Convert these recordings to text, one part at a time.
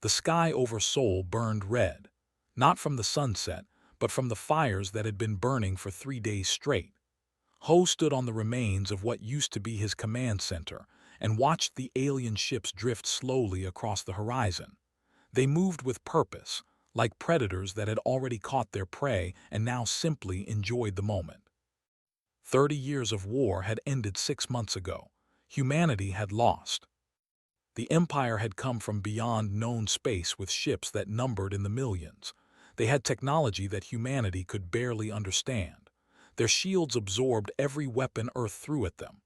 The sky over Seoul burned red, not from the sunset, but from the fires that had been burning for 3 days straight. Ho stood on the remains of what used to be his command center and watched the alien ships drift slowly across the horizon. They moved with purpose, like predators that had already caught their prey and now simply enjoyed the moment. 30 years of war had ended 6 months ago. Humanity had lost. The Empire had come from beyond known space with ships that numbered in the millions. They had technology that humanity could barely understand. Their shields absorbed every weapon Earth threw at them.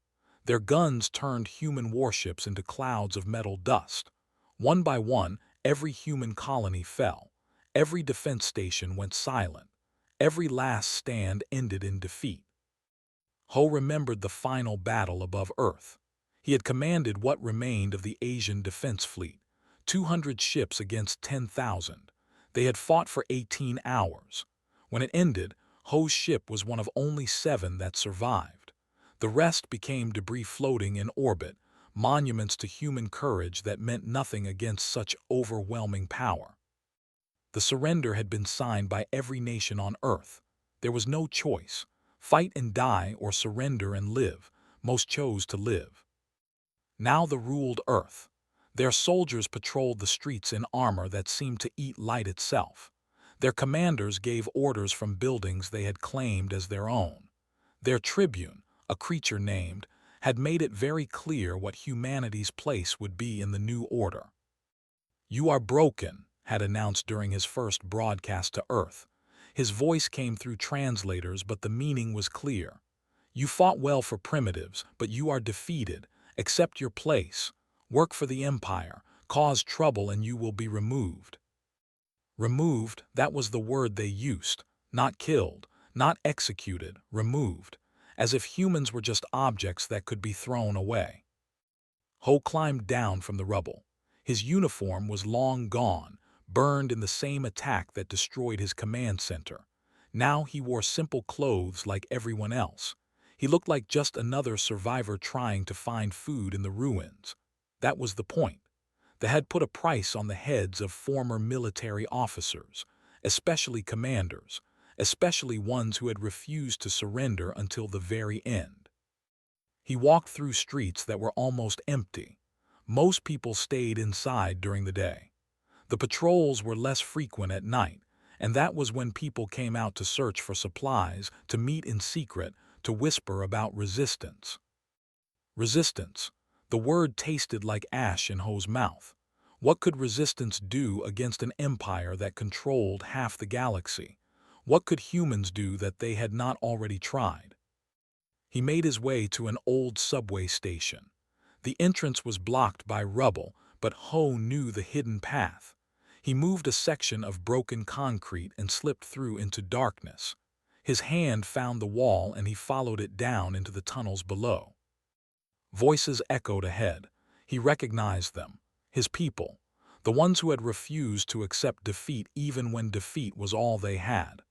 Their guns turned human warships into clouds of metal dust. One by one, every human colony fell. Every defense station went silent. Every last stand ended in defeat. Ho remembered the final battle above Earth. He had commanded what remained of the Asian Defense Fleet, 200 ships against 10,000. They had fought for 18 hours. When it ended, Ho's ship was one of only 7 that survived. The rest became debris floating in orbit, monuments to human courage that meant nothing against such overwhelming power. The surrender had been signed by every nation on Earth. There was no choice. Fight and die or surrender and live. Most chose to live. Now they ruled Earth. Their soldiers patrolled the streets in armor that seemed to eat light itself. Their commanders gave orders from buildings they had claimed as their own. Their tribune, a creature named, had made it very clear what humanity's place would be in the new order. "You are broken," had announced during his first broadcast to Earth. His voice came through translators, but the meaning was clear. "You fought well for primitives, but you are defeated. Accept your place. Work for the Empire. Cause trouble and you will be removed." Removed, that was the word they used. Not killed, not executed, removed. As if humans were just objects that could be thrown away. Ho climbed down from the rubble. His uniform was long gone, burned in the same attack that destroyed his command center. Now he wore simple clothes like everyone else. He looked like just another survivor trying to find food in the ruins. That was the point. They had put a price on the heads of former military officers, especially commanders, especially ones who had refused to surrender until the very end. He walked through streets that were almost empty. Most people stayed inside during the day. The patrols were less frequent at night, and that was when people came out to search for supplies, to meet in secret, to whisper about resistance. Resistance. The word tasted like ash in Ho's mouth. What could resistance do against an empire that controlled half the galaxy? What could humans do that they had not already tried? He made his way to an old subway station. The entrance was blocked by rubble, but Ho knew the hidden path. He moved a section of broken concrete and slipped through into darkness. His hand found the wall and he followed it down into the tunnels below. Voices echoed ahead. He recognized them. His people. The ones who had refused to accept defeat even when defeat was all they had.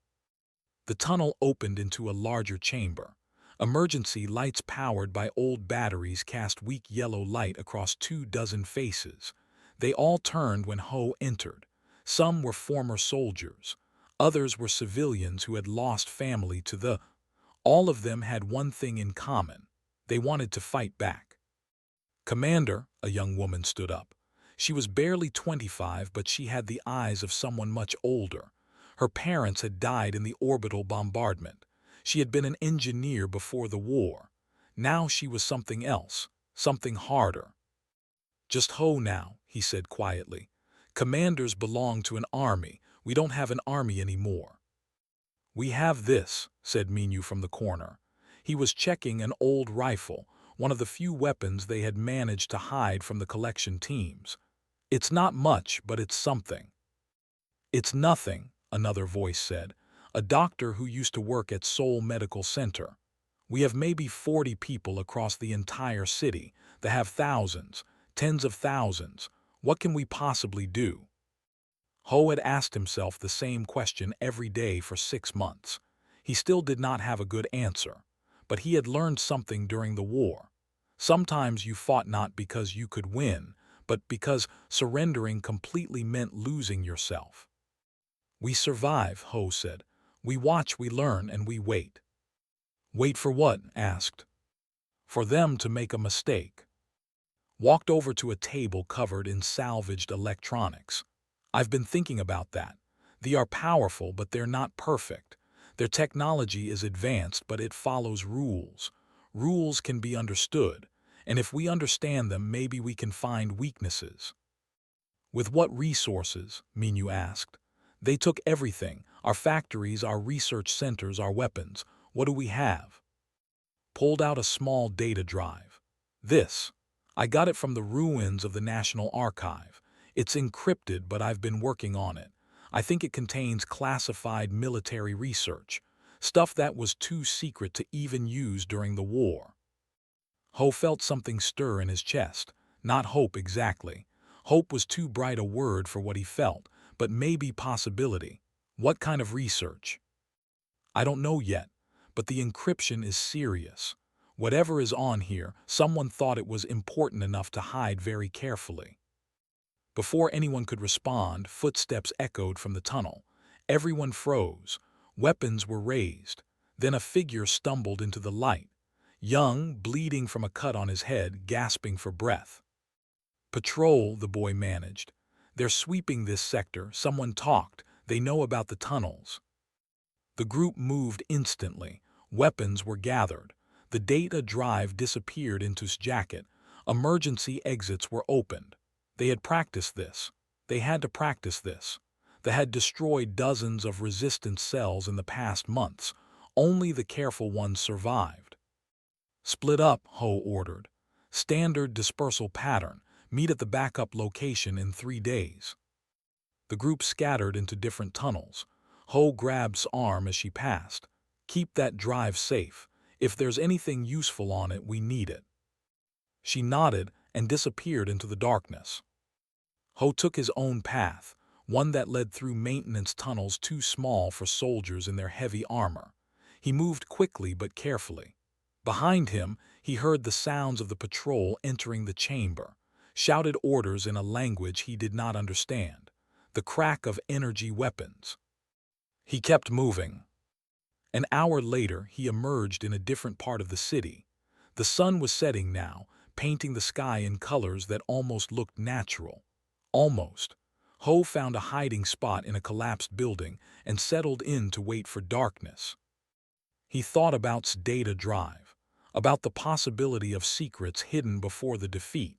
The tunnel opened into a larger chamber. Emergency lights powered by old batteries cast weak yellow light across 24 faces. They all turned when Ho entered. Some were former soldiers. Others were civilians who had lost family to the... All of them had one thing in common. They wanted to fight back. "Commander," a young woman stood up. She was barely 25, but she had the eyes of someone much older. Her parents had died in the orbital bombardment. She had been an engineer before the war. Now she was something else, something harder. "Just Ho now," he said quietly. "Commanders belong to an army. We don't have an army anymore." "We have this," said Minyu from the corner. He was checking an old rifle, one of the few weapons they had managed to hide from the collection teams. "It's not much, but it's something." "It's nothing," another voice said. "A doctor who used to work at Seoul Medical Center. We have maybe 40 people across the entire city. They have thousands, tens of thousands. What can we possibly do?" Ho had asked himself the same question every day for 6 months. He still did not have a good answer. But he had learned something during the war. Sometimes you fought not because you could win, but because surrendering completely meant losing yourself. "We survive," Ho said. "We watch, we learn, and we wait." "Wait for what?" asked. "For them to make a mistake." Walked over to a table covered in salvaged electronics. "I've been thinking about that. They are powerful, but they're not perfect. Their technology is advanced, but it follows rules. Rules can be understood, and if we understand them, maybe we can find weaknesses." "With what resources?" Minyu asked. "They took everything, our factories, our research centers, our weapons. What do we have?" Pulled out a small data drive. "This. I got it from the ruins of the National Archive. It's encrypted, but I've been working on it. I think it contains classified military research, stuff that was too secret to even use during the war." Ho felt something stir in his chest. Not hope exactly. Hope was too bright a word for what he felt, but maybe possibility. "What kind of research?" "I don't know yet, but the encryption is serious. Whatever is on here, someone thought it was important enough to hide very carefully." Before anyone could respond, footsteps echoed from the tunnel. Everyone froze. Weapons were raised. Then a figure stumbled into the light. Young, bleeding from a cut on his head, gasping for breath. "Patrol," the boy managed. "They're sweeping this sector. Someone talked. They know about the tunnels." The group moved instantly. Weapons were gathered. The data drive disappeared into his jacket. Emergency exits were opened. They had practiced this. They had to practice this. They had destroyed dozens of resistance cells in the past months. Only the careful ones survived. "Split up," Ho ordered. "Standard dispersal pattern. Meet at the backup location in 3 days." The group scattered into different tunnels. Ho grabbed her arm as she passed. "Keep that drive safe. If there's anything useful on it, we need it." She nodded and disappeared into the darkness. Ho took his own path, one that led through maintenance tunnels too small for soldiers in their heavy armor. He moved quickly but carefully. Behind him, he heard the sounds of the patrol entering the chamber, shouted orders in a language he did not understand, the crack of energy weapons. He kept moving. An hour later, he emerged in a different part of the city. The sun was setting now, painting the sky in colors that almost looked natural. Almost. Ho found a hiding spot in a collapsed building and settled in to wait for darkness. He thought about his data drive, about the possibility of secrets hidden before the defeat,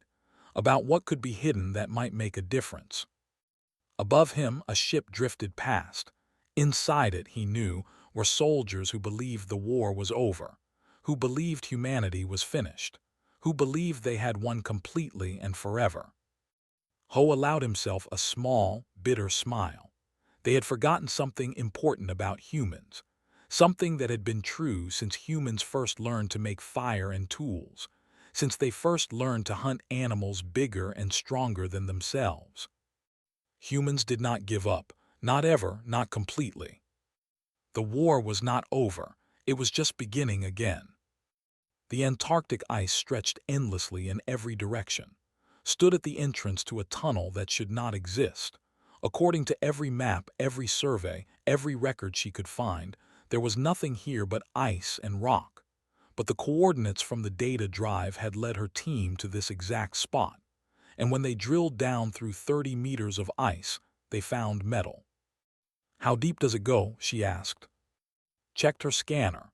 about what could be hidden that might make a difference. Above him, a ship drifted past. Inside it, he knew, were soldiers who believed the war was over, who believed humanity was finished, who believed they had won completely and forever. Ho allowed himself a small, bitter smile. They had forgotten something important about humans, something that had been true since humans first learned to make fire and tools, since they first learned to hunt animals bigger and stronger than themselves. Humans did not give up, not ever, not completely. The war was not over, it was just beginning again. The Antarctic ice stretched endlessly in every direction, stood at the entrance to a tunnel that should not exist. According to every map, every survey, every record she could find, there was nothing here but ice and rock. But the coordinates from the data drive had led her team to this exact spot, and when they drilled down through 30 meters of ice, they found metal. "How deep does it go?" she asked. Checked her scanner.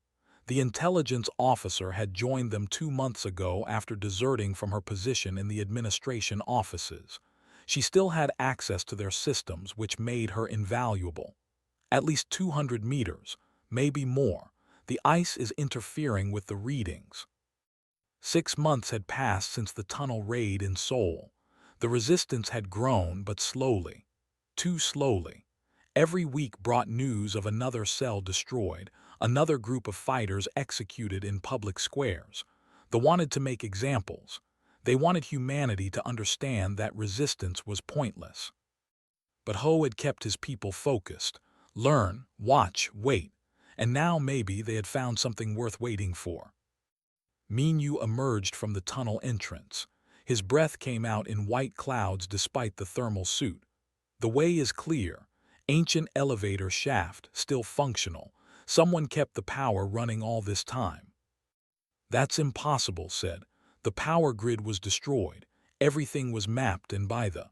The intelligence officer had joined them 2 months ago after deserting from her position in the administration offices. She still had access to their systems, which made her invaluable. "At least 200 meters, maybe more. The ice is interfering with the readings." 6 months had passed since the tunnel raid in Seoul. The resistance had grown, but slowly. Too slowly. Every week brought news of another cell destroyed, another group of fighters executed in public squares. They wanted to make examples. They wanted humanity to understand that resistance was pointless. But Ho had kept his people focused. Learn, watch, wait. And now maybe they had found something worth waiting for. Minyu emerged from the tunnel entrance. His breath came out in white clouds despite the thermal suit. The way is clear. Ancient elevator shaft, still functional. Someone kept the power running all this time. That's impossible, said. The power grid was destroyed. Everything was mapped and by the...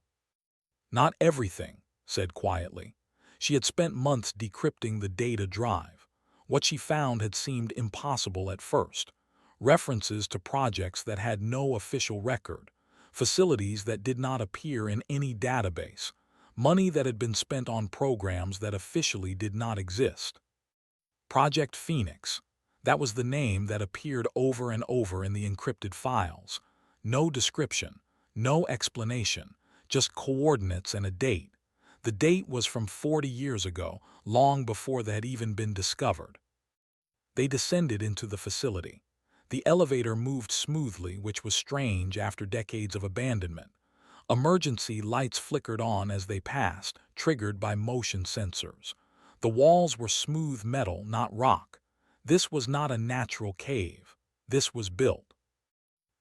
Not everything, said quietly. She had spent months decrypting the data drive. What she found had seemed impossible at first. References to projects that had no official record, facilities that did not appear in any database, money that had been spent on programs that officially did not exist. Project Phoenix. That was the name that appeared over and over in the encrypted files. No description, no explanation, just coordinates and a date. The date was from 40 years ago, long before they had even been discovered. They descended into the facility. The elevator moved smoothly, which was strange after decades of abandonment. Emergency lights flickered on as they passed, triggered by motion sensors. The walls were smooth metal, not rock. This was not a natural cave. This was built.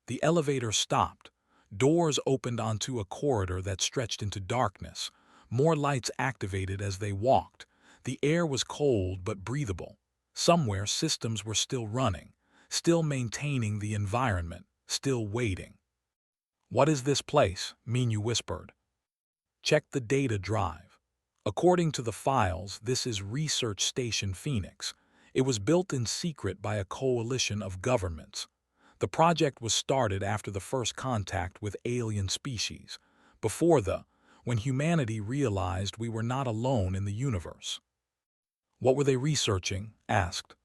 The elevator stopped. Doors opened onto a corridor that stretched into darkness. More lights activated as they walked. The air was cold but breathable. Somewhere systems were still running, still maintaining the environment, still waiting. What is this place? Minu whispered. Check the data drive. According to the files, this is Research Station Phoenix. It was built in secret by a coalition of governments. The project was started after the first contact with alien species, when humanity realized we were not alone in the universe. What were they researching? Asked.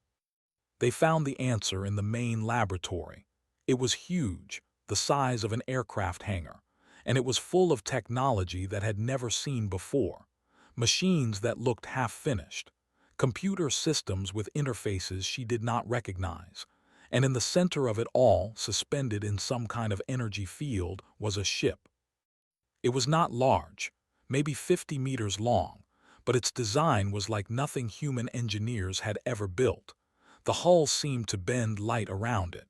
They found the answer in the main laboratory. It was huge, the size of an aircraft hangar, and it was full of technology that had never seen before. Machines that looked half-finished, computer systems with interfaces she did not recognize, and in the center of it all, suspended in some kind of energy field, was a ship. It was not large, maybe 50 meters long, but its design was like nothing human engineers had ever built. The hull seemed to bend light around it.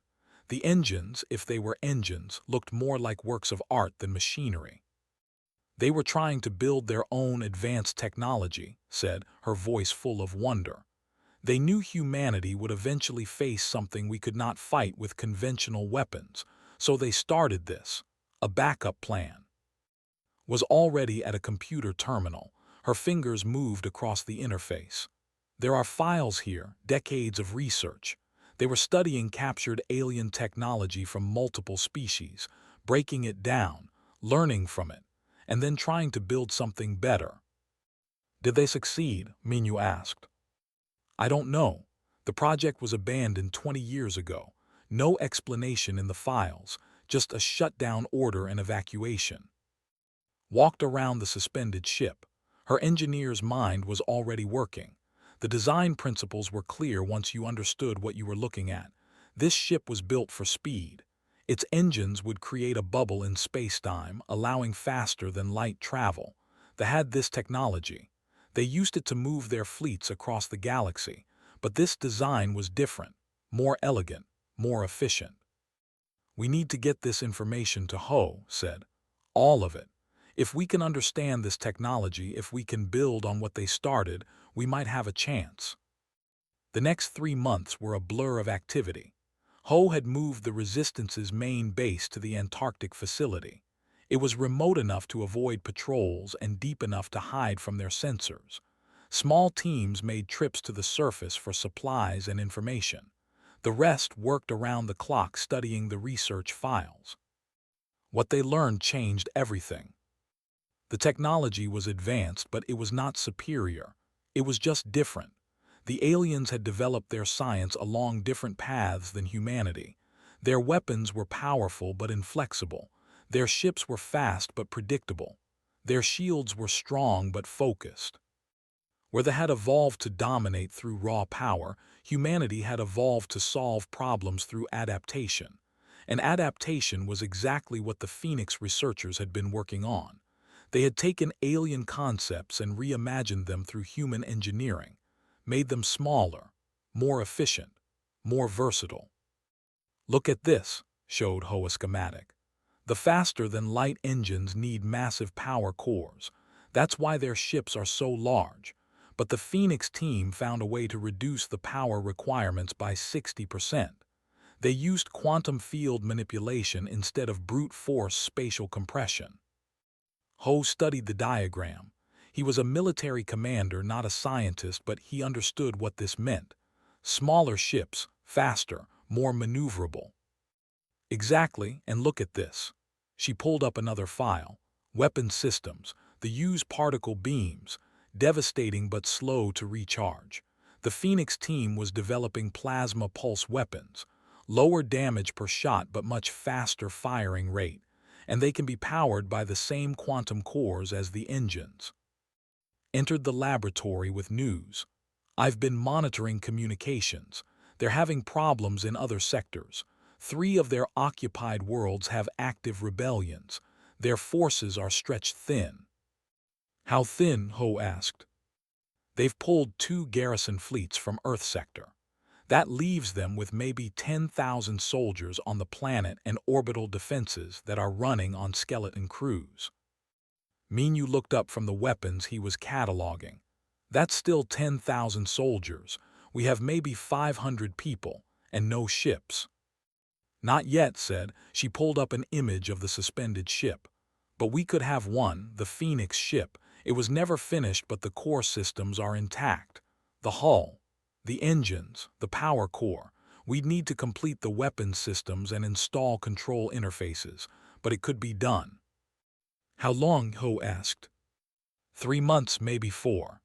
The engines, if they were engines, looked more like works of art than machinery. They were trying to build their own advanced technology, said, her voice full of wonder. They knew humanity would eventually face something we could not fight with conventional weapons, so they started this, a backup plan. Was already at a computer terminal. Her fingers moved across the interface. There are files here, decades of research. They were studying captured alien technology from multiple species, breaking it down, learning from it, and then trying to build something better. Did they succeed? Minu asked. I don't know. The project was abandoned 20 years ago. No explanation in the files, just a shutdown order and evacuation. Walked around the suspended ship. Her engineer's mind was already working. The design principles were clear once you understood what you were looking at. This ship was built for speed. Its engines would create a bubble in space-time, allowing faster than light travel. They had this technology. They used it to move their fleets across the galaxy, but this design was different, more elegant, more efficient. We need to get this information to Ho, said. All of it. If we can understand this technology, if we can build on what they started, we might have a chance. The next 3 months were a blur of activity. Ho had moved the Resistance's main base to the Antarctic facility. It was remote enough to avoid patrols and deep enough to hide from their sensors. Small teams made trips to the surface for supplies and information. The rest worked around the clock studying the research files. What they learned changed everything. The technology was advanced, but it was not superior. It was just different. The aliens had developed their science along different paths than humanity. Their weapons were powerful but inflexible. Their ships were fast but predictable. Their shields were strong but focused. Where they had evolved to dominate through raw power, humanity had evolved to solve problems through adaptation. And adaptation was exactly what the Phoenix researchers had been working on. They had taken alien concepts and reimagined them through human engineering, made them smaller, more efficient, more versatile. Look at this, showed Ho a schematic. The faster-than-light engines need massive power cores. That's why their ships are so large. But the Phoenix team found a way to reduce the power requirements by 60%. They used quantum field manipulation instead of brute force spatial compression. Ho studied the diagram. He was a military commander, not a scientist, but he understood what this meant. Smaller ships, faster, more maneuverable. Exactly, and look at this. She pulled up another file. Weapon systems, the use particle beams, devastating but slow to recharge. The Phoenix team was developing plasma pulse weapons, lower damage per shot but much faster firing rate, and they can be powered by the same quantum cores as the engines. Entered the laboratory with news. I've been monitoring communications. They're having problems in other sectors. 3 of their occupied worlds have active rebellions. Their forces are stretched thin. How thin? Ho asked. They've pulled 2 garrison fleets from Earth sector. That leaves them with maybe 10,000 soldiers on the planet and orbital defenses that are running on skeleton crews. Minu looked up from the weapons he was cataloging. That's still 10,000 soldiers. We have maybe 500 people, and no ships. Not yet, said. She pulled up an image of the suspended ship. But we could have one, the Phoenix ship. It was never finished, but the core systems are intact. The hull, the engines, the power core. We'd need to complete the weapons systems and install control interfaces, but it could be done. How long? Ho asked. 3 months, maybe 4.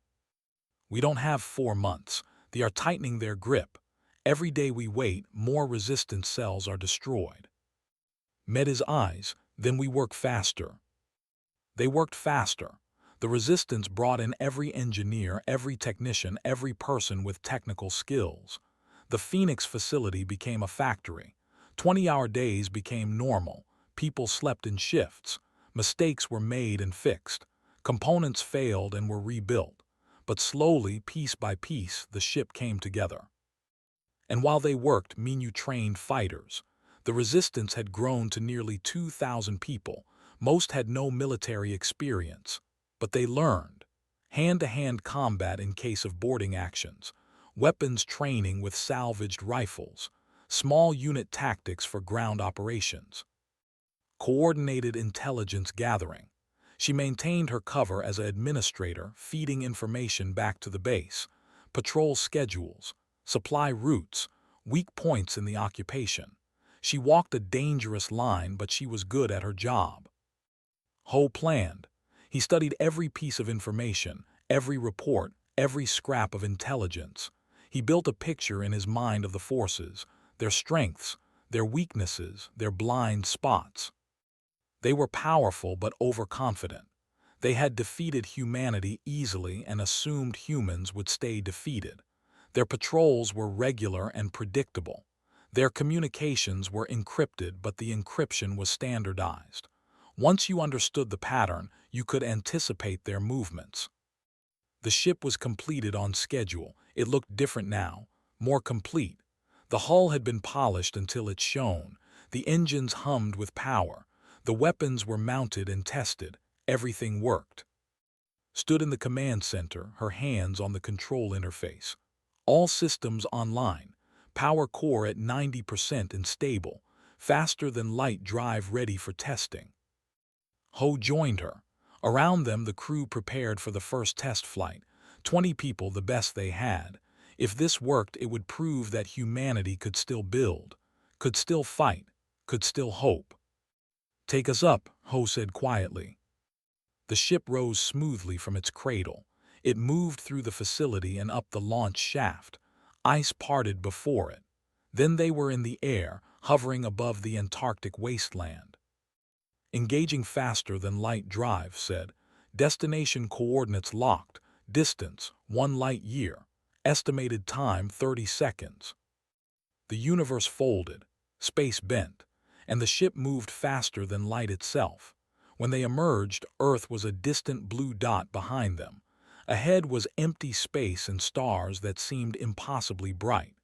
We don't have 4 months. They are tightening their grip. Every day we wait, more resistance cells are destroyed. Met his eyes, then we work faster. They worked faster. The resistance brought in every engineer, every technician, every person with technical skills. The Phoenix facility became a factory. 20-hour days became normal. People slept in shifts. Mistakes were made and fixed. Components failed and were rebuilt. But slowly, piece by piece, the ship came together. And while they worked, Minu trained fighters. The resistance had grown to nearly 2,000 people. Most had no military experience. But they learned. Hand-to-hand combat in case of boarding actions. Weapons training with salvaged rifles. Small unit tactics for ground operations. Coordinated intelligence gathering. She maintained her cover as an administrator, feeding information back to the base. Patrol schedules. Supply routes, weak points in the occupation. She walked a dangerous line, but she was good at her job. Ho planned. He studied every piece of information, every report, every scrap of intelligence. He built a picture in his mind of the forces, their strengths, their weaknesses, their blind spots. They were powerful but overconfident. They had defeated humanity easily and assumed humans would stay defeated. Their patrols were regular and predictable. Their communications were encrypted, but the encryption was standardized. Once you understood the pattern, you could anticipate their movements. The ship was completed on schedule. It looked different now, more complete. The hull had been polished until it shone. The engines hummed with power. The weapons were mounted and tested. Everything worked. Stood in the command center, her hands on the control interface. All systems online. Power core at 90% and stable. Faster than light drive ready for testing. Ho joined her. Around them, the crew prepared for the first test flight. 20 people, the best they had. If this worked, it would prove that humanity could still build, could still fight, could still hope. Take us up, Ho said quietly. The ship rose smoothly from its cradle. It moved through the facility and up the launch shaft. Ice parted before it. Then they were in the air, hovering above the Antarctic wasteland. Engaging faster than light drive, said. Destination coordinates locked. Distance, 1 light year. Estimated time, 30 seconds. The universe folded. Space bent. And the ship moved faster than light itself. When they emerged, Earth was a distant blue dot behind them. Ahead was empty space and stars that seemed impossibly bright.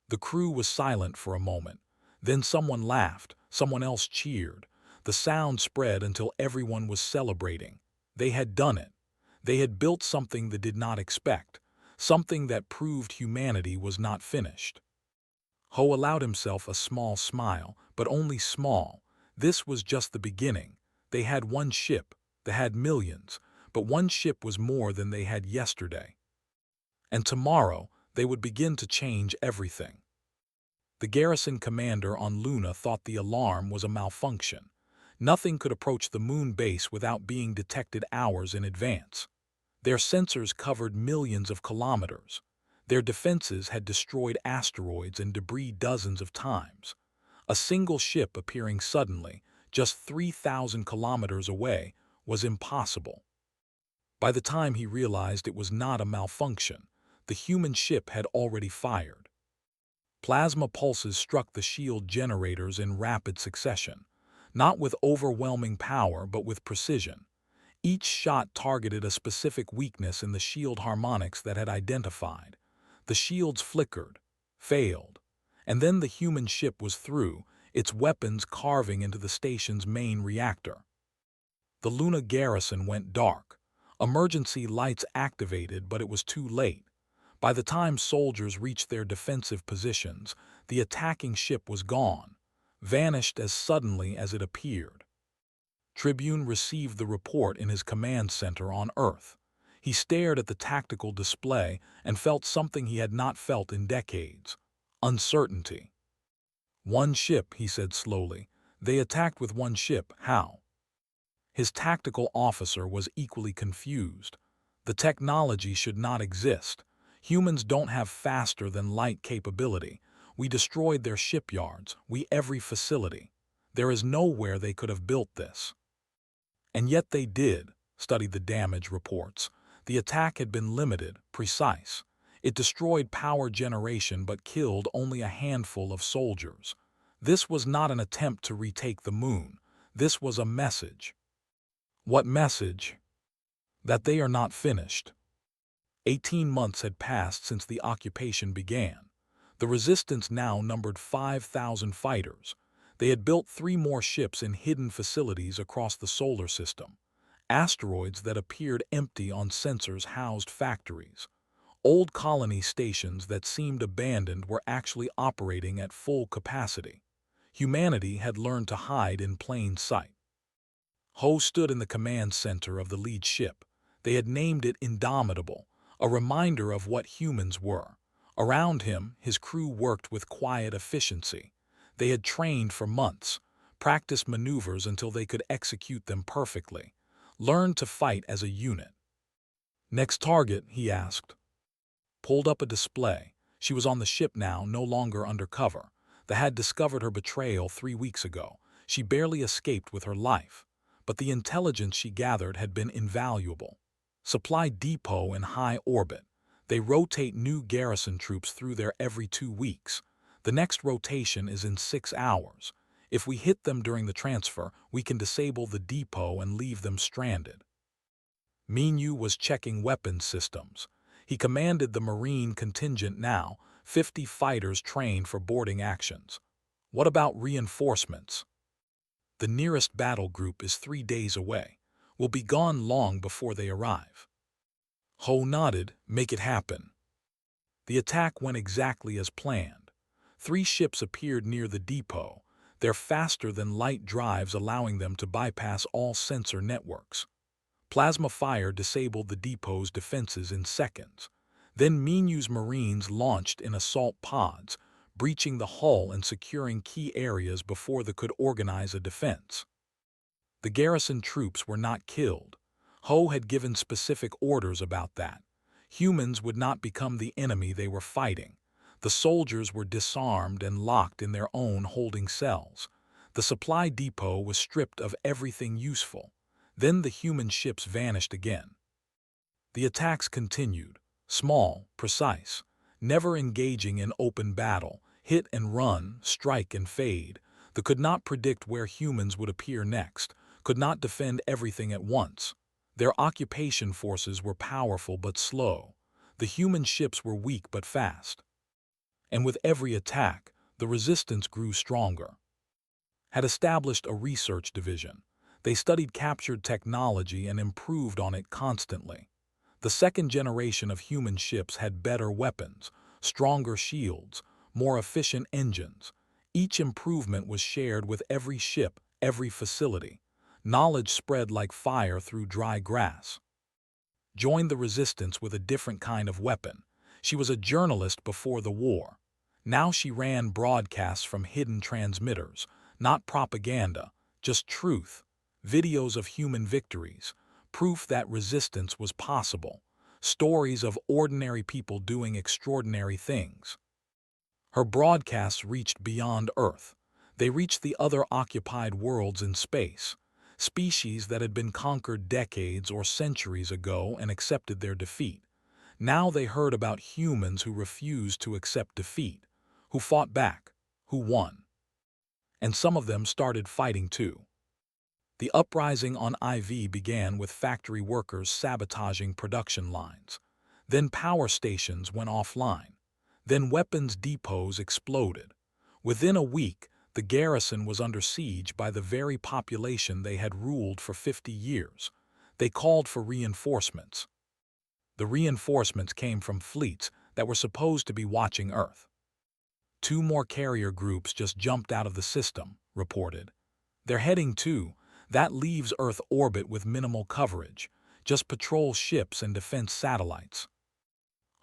The crew was silent for a moment. Then someone laughed, someone else cheered. The sound spread until everyone was celebrating. They had done it. They had built something they did not expect, something that proved humanity was not finished. Ho allowed himself a small smile, but only small. This was just the beginning. They had one ship, they had millions, but one ship was more than they had yesterday. And tomorrow, they would begin to change everything. The garrison commander on Luna thought the alarm was a malfunction. Nothing could approach the moon base without being detected hours in advance. Their sensors covered millions of kilometers. Their defenses had destroyed asteroids and debris dozens of times. A single ship appearing suddenly, just 3,000 kilometers away, was impossible. By the time he realized it was not a malfunction, the human ship had already fired. Plasma pulses struck the shield generators in rapid succession, not with overwhelming power but with precision. Each shot targeted a specific weakness in the shield harmonics that had identified. The shields flickered, failed, and then the human ship was through, its weapons carving into the station's main reactor. The Luna garrison went dark. Emergency lights activated, but it was too late. By the time soldiers reached their defensive positions, the attacking ship was gone, vanished as suddenly as it appeared. Tribune received the report in his command center on Earth. He stared at the tactical display and felt something he had not felt in decades: uncertainty. One ship, he said slowly. They attacked with one ship. How? His tactical officer was equally confused. The technology should not exist. Humans don't have faster-than-light capability. We destroyed their shipyards, every facility. There is nowhere they could have built this. And yet they did. Study the damage reports. The attack had been limited, precise. It destroyed power generation but killed only a handful of soldiers. This was not an attempt to retake the moon. This was a message. What message? That they are not finished. 18 months had passed since the occupation began. The resistance now numbered 5,000 fighters. They had built 3 more ships in hidden facilities across the solar system. Asteroids that appeared empty on sensors housed factories. Old colony stations that seemed abandoned were actually operating at full capacity. Humanity had learned to hide in plain sight. Ho stood in the command center of the lead ship. They had named it Indomitable, a reminder of what humans were. Around him, his crew worked with quiet efficiency. They had trained for months, practiced maneuvers until they could execute them perfectly, learned to fight as a unit. Next target, he asked. Pulled up a display. She was on the ship now, no longer undercover. They had discovered her betrayal 3 weeks ago. She barely escaped with her life. But the intelligence she gathered had been invaluable. Supply depot in high orbit. They rotate new garrison troops through there every 2 weeks. The next rotation is in 6 hours. If we hit them during the transfer, we can disable the depot and leave them stranded. Minyu was checking weapons systems. He commanded the Marine contingent now, 50 fighters trained for boarding actions. What about reinforcements? The nearest battle group is 3 days away. We'll be gone long before they arrive. Ho nodded. Make it happen. The attack went exactly as planned. 3 ships appeared near the depot, their faster-than-light drives allowing them to bypass all sensor networks. Plasma fire disabled the depot's defenses in seconds. Then Minyu's Marines launched in assault pods, breaching the hull and securing key areas before they could organize a defense. The garrison troops were not killed. Ho had given specific orders about that. Humans would not become the enemy they were fighting. The soldiers were disarmed and locked in their own holding cells. The supply depot was stripped of everything useful. Then the human ships vanished again. The attacks continued, small, precise, never engaging in open battle, hit and run, strike and fade. They could not predict where humans would appear next, could not defend everything at once. Their occupation forces were powerful but slow. The human ships were weak but fast. And with every attack, the resistance grew stronger. had established a research division. They studied captured technology and improved on it constantly. The second generation of human ships had better weapons, stronger shields, more efficient engines. Each improvement was shared with every ship, every facility. Knowledge spread like fire through dry grass. Joined the resistance with a different kind of weapon. She was a journalist before the war. Now she ran broadcasts from hidden transmitters, not propaganda, just truth, videos of human victories, proof that resistance was possible, stories of ordinary people doing extraordinary things. Her broadcasts reached beyond Earth. They reached the other occupied worlds in space, species that had been conquered decades or centuries ago and accepted their defeat. Now they heard about humans who refused to accept defeat, who fought back, who won. And some of them started fighting too. The uprising on IV began with factory workers sabotaging production lines. Then power stations went offline. Then weapons depots exploded. Within a week, the garrison was under siege by the very population they had ruled for 50 years. They called for reinforcements. The reinforcements came from fleets that were supposed to be watching Earth. 2 more carrier groups just jumped out of the system, reported. They're heading to. That leaves Earth orbit with minimal coverage, just patrol ships and defense satellites.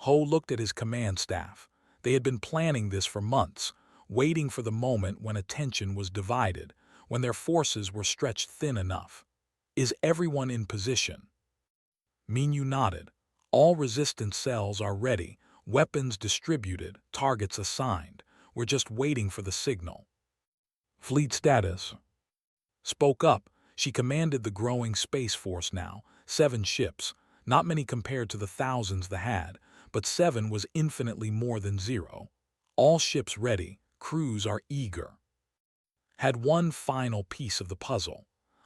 Ho looked at his command staff. They had been planning this for months, waiting for the moment when attention was divided, when their forces were stretched thin enough. Is everyone in position? Minyu nodded. All resistance cells are ready, weapons distributed, targets assigned. We're just waiting for the signal. Fleet status. Spoke up. She commanded the growing Space Force now, 7 ships, not many compared to the thousands they had, but 7 was infinitely more than 0. All ships ready, crews are eager. Had one final piece of the puzzle.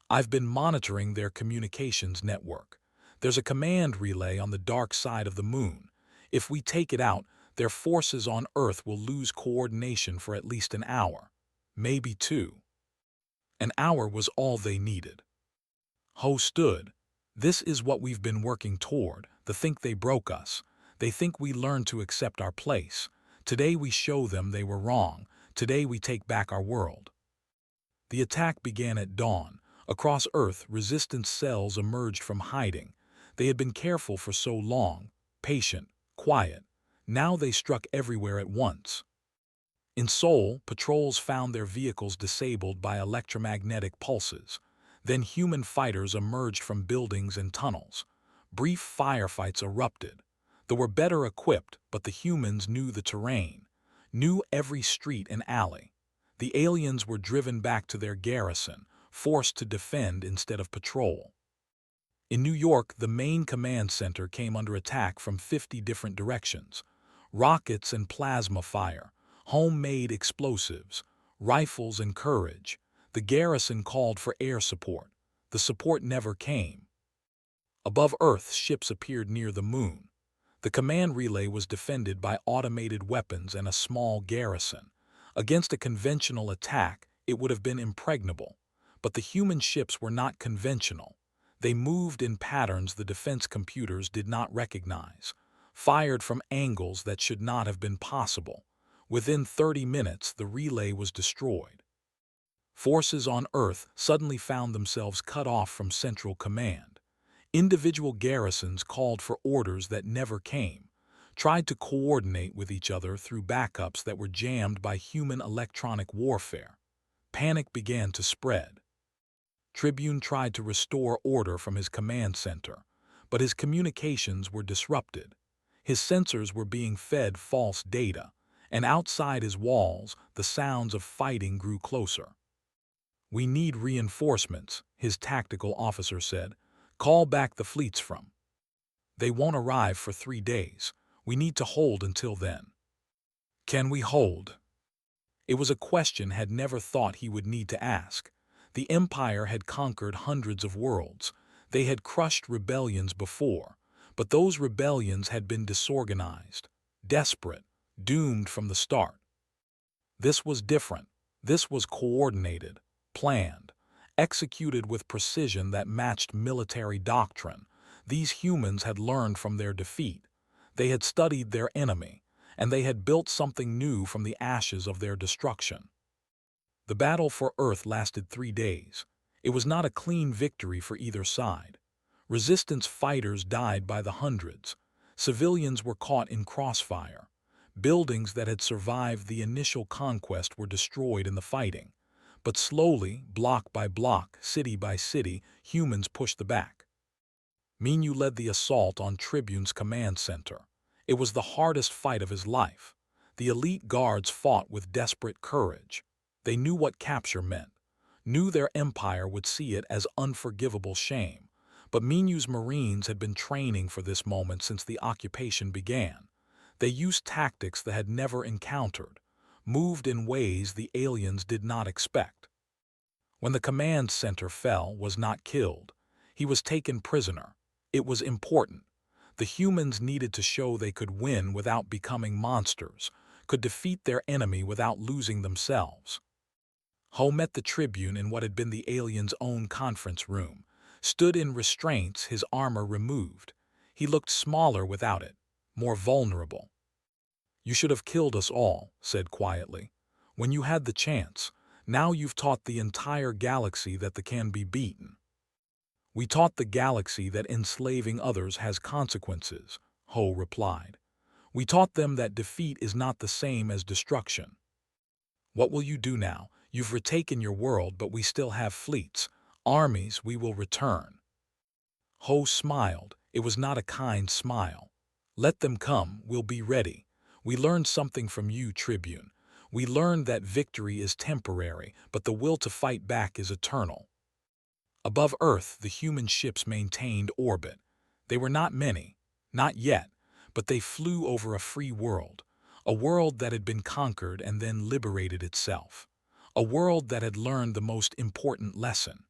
I've been monitoring their communications network. There's a command relay on the dark side of the moon. If we take it out, their forces on Earth will lose coordination for at least an hour, maybe 2. An hour was all they needed. Ho stood. This is what we've been working toward. They think they broke us. They think we learned to accept our place. Today we show them they were wrong. Today we take back our world. The attack began at dawn. Across Earth, resistance cells emerged from hiding. They had been careful for so long, patient, quiet. Now they struck everywhere at once. In Seoul, patrols found their vehicles disabled by electromagnetic pulses. Then human fighters emerged from buildings and tunnels. Brief firefights erupted. They were better equipped, but the humans knew the terrain, knew every street and alley. The aliens were driven back to their garrison, forced to defend instead of patrol. In New York, the main command center came under attack from 50 different directions. Rockets and plasma fire, homemade explosives, rifles and courage. The garrison called for air support. The support never came. Above Earth, ships appeared near the moon. The command relay was defended by automated weapons and a small garrison. Against a conventional attack, it would have been impregnable. But the human ships were not conventional. They moved in patterns the defense computers did not recognize, fired from angles that should not have been possible. Within 30 minutes, the relay was destroyed. Forces on Earth suddenly found themselves cut off from central command. Individual garrisons called for orders that never came, tried to coordinate with each other through backups that were jammed by human electronic warfare. Panic began to spread. Tribune tried to restore order from his command center, but his communications were disrupted. His sensors were being fed false data, and outside his walls, the sounds of fighting grew closer. We need reinforcements, his tactical officer said. Call back the fleets from. They won't arrive for 3 days. We need to hold until then. Can we hold? It was a question had never thought he would need to ask. The Empire had conquered hundreds of worlds. They had crushed rebellions before, but those rebellions had been disorganized, desperate, doomed from the start. This was different. This was coordinated, planned, executed with precision that matched military doctrine. These humans had learned from their defeat. They had studied their enemy, and they had built something new from the ashes of their destruction. The battle for Earth lasted 3 days. It was not a clean victory for either side. Resistance fighters died by the hundreds. Civilians were caught in crossfire. Buildings that had survived the initial conquest were destroyed in the fighting. But slowly, block by block, city by city, humans pushed back. Minu led the assault on Tribune's command center. It was the hardest fight of his life. The elite guards fought with desperate courage. They knew what capture meant, knew their empire would see it as unforgivable shame. But Minu's Marines had been training for this moment since the occupation began. They used tactics they had never encountered, moved in ways the aliens did not expect. When the command center fell, was not killed. He was taken prisoner. It was important. The humans needed to show they could win without becoming monsters, could defeat their enemy without losing themselves. Ho met the Tribune in what had been the alien's own conference room, stood in restraints, his armor removed. He looked smaller without it, more vulnerable. "You should have killed us all," said quietly, "when you had the chance. Now you've taught the entire galaxy that they can be beaten." "We taught the galaxy that enslaving others has consequences," Ho replied. "We taught them that defeat is not the same as destruction." "What will you do now? You've retaken your world, but we still have fleets, armies. We will return." Ho smiled. It was not a kind smile. "Let them come. We'll be ready. We learned something from you, Tribune. We learned that victory is temporary, but the will to fight back is eternal." Above Earth, the human ships maintained orbit. They were not many, not yet, but they flew over a free world, a world that had been conquered and then liberated itself, a world that had learned the most important lesson.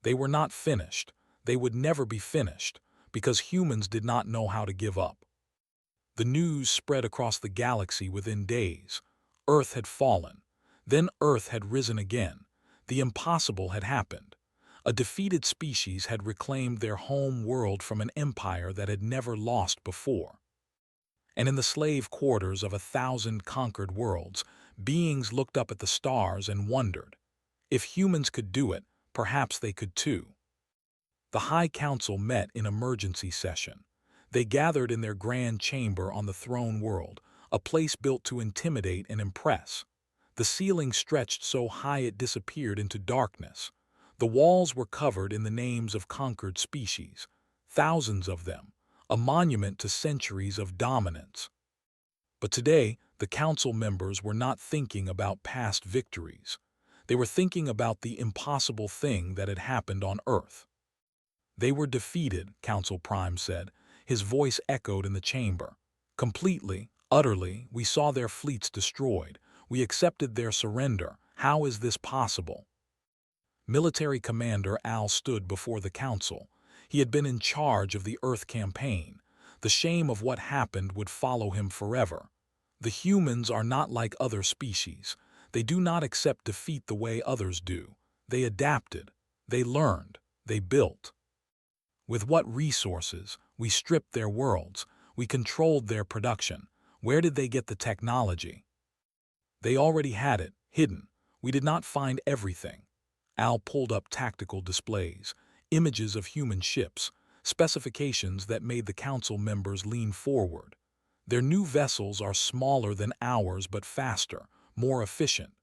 They were not finished. They would never be finished, because humans did not know how to give up. The news spread across the galaxy within days. Earth had fallen. Then Earth had risen again. The impossible had happened. A defeated species had reclaimed their home world from an empire that had never lost before. And in the slave quarters of 1,000 conquered worlds, beings looked up at the stars and wondered, if humans could do it, perhaps they could too. The High Council met in emergency session. They gathered in their grand chamber on the throne world, a place built to intimidate and impress. The ceiling stretched so high it disappeared into darkness. The walls were covered in the names of conquered species, thousands of them, a monument to centuries of dominance. But today, the council members were not thinking about past victories. They were thinking about the impossible thing that had happened on Earth. "They were defeated," Council Prime said. His voice echoed in the chamber. "Completely, utterly, we saw their fleets destroyed. We accepted their surrender. How is this possible?" Military Commander Al stood before the council. He had been in charge of the Earth campaign. The shame of what happened would follow him forever. "The humans are not like other species. They do not accept defeat the way others do. They adapted. They learned. They built. With what resources? We stripped their worlds. We controlled their production. Where did they get the technology? They already had it, hidden. We did not find everything." Al pulled up tactical displays, images of human ships, specifications that made the council members lean forward. "Their new vessels are smaller than ours but faster, more efficient.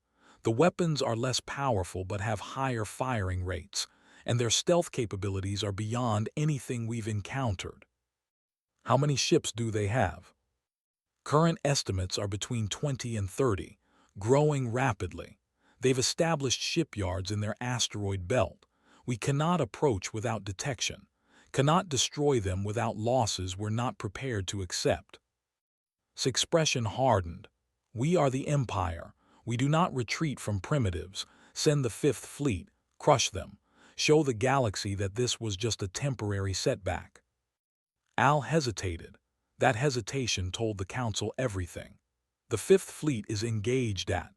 The weapons are less powerful but have higher firing rates, and their stealth capabilities are beyond anything we've encountered." "How many ships do they have?" "Current estimates are between 20 and 30, growing rapidly. They've established shipyards in their asteroid belt. We cannot approach without detection, cannot destroy them without losses we're not prepared to accept." His expression hardened. "We are the Empire. We do not retreat from primitives. Send the Fifth Fleet, crush them. Show the galaxy that this was just a temporary setback." Al hesitated. That hesitation told the council everything. "The Fifth Fleet is engaged at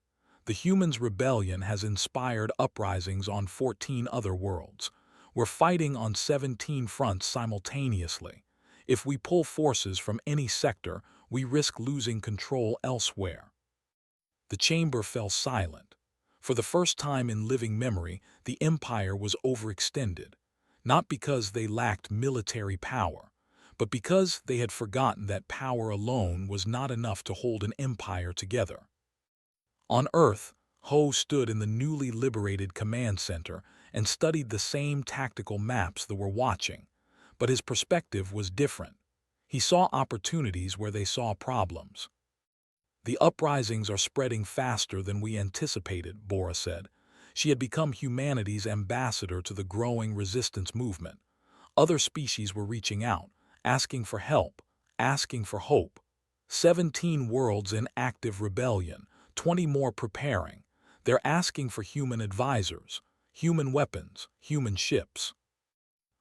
The humans' rebellion has inspired uprisings on 14 other worlds. We're fighting on 17 fronts simultaneously. If we pull forces from any sector, we risk losing control elsewhere." The chamber fell silent. For the first time in living memory, the Empire was overextended, not because they lacked military power, but because they had forgotten that power alone was not enough to hold an empire together. On Earth, Ho stood in the newly liberated command center and studied the same tactical maps that were watching, but his perspective was different. He saw opportunities where they saw problems. "The uprisings are spreading faster than we anticipated," Bora said. She had become humanity's ambassador to the growing resistance movement. Other species were reaching out, asking for help, asking for hope. 17 worlds in active rebellion, 20 more preparing. They're asking for human advisors, human weapons, human ships.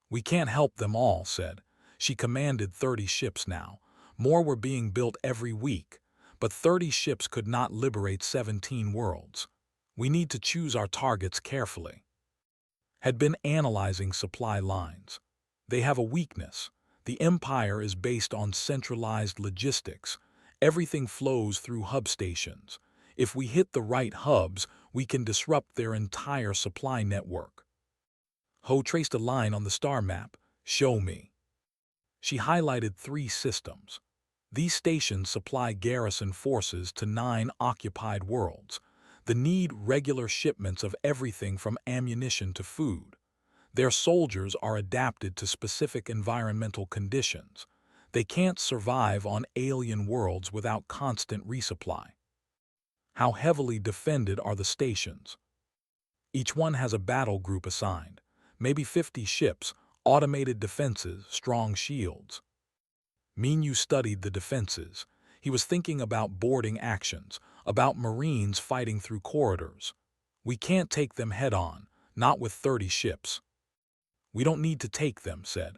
"We can't help them all," said. She commanded 30 ships now. More were being built every week, but 30 ships could not liberate 17 worlds. "We need to choose our targets carefully." Had been analyzing supply lines. They have a weakness. The Empire is based on centralized logistics. Everything flows through hub stations. If we hit the right hubs, we can disrupt their entire supply network. Ho traced a line on the star map. "Show me." She highlighted 3 systems. These stations supply garrison forces to 9 occupied worlds. They need regular shipments of everything from ammunition to food. Their soldiers are adapted to specific environmental conditions. They can't survive on alien worlds without constant resupply. "How heavily defended are the stations?" "Each one has a battle group assigned. Maybe 50 ships, automated defenses, strong shields." Minyu studied the defenses. He was thinking about boarding actions, about Marines fighting through corridors. "We can't take them head-on, not with 30 ships." "We don't need to take them," said.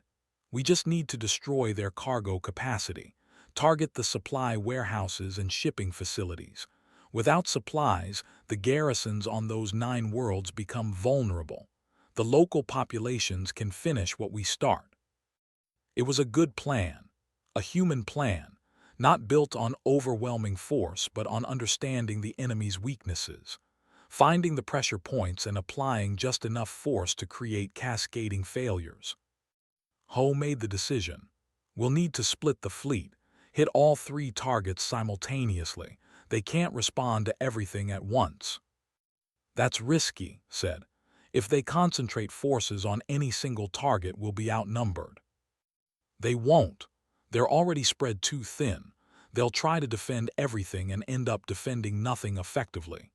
"We just need to destroy their cargo capacity, target the supply warehouses and shipping facilities. Without supplies, the garrisons on those 9 worlds become vulnerable. The local populations can finish what we start." It was a good plan, a human plan, not built on overwhelming force but on understanding the enemy's weaknesses, finding the pressure points and applying just enough force to create cascading failures. Ho made the decision. "We'll need to split the fleet, hit all 3 targets simultaneously. They can't respond to everything at once." "That's risky," said. "If they concentrate forces on any single target, we'll be outnumbered." "They won't. They're already spread too thin. They'll try to defend everything and end up defending nothing effectively."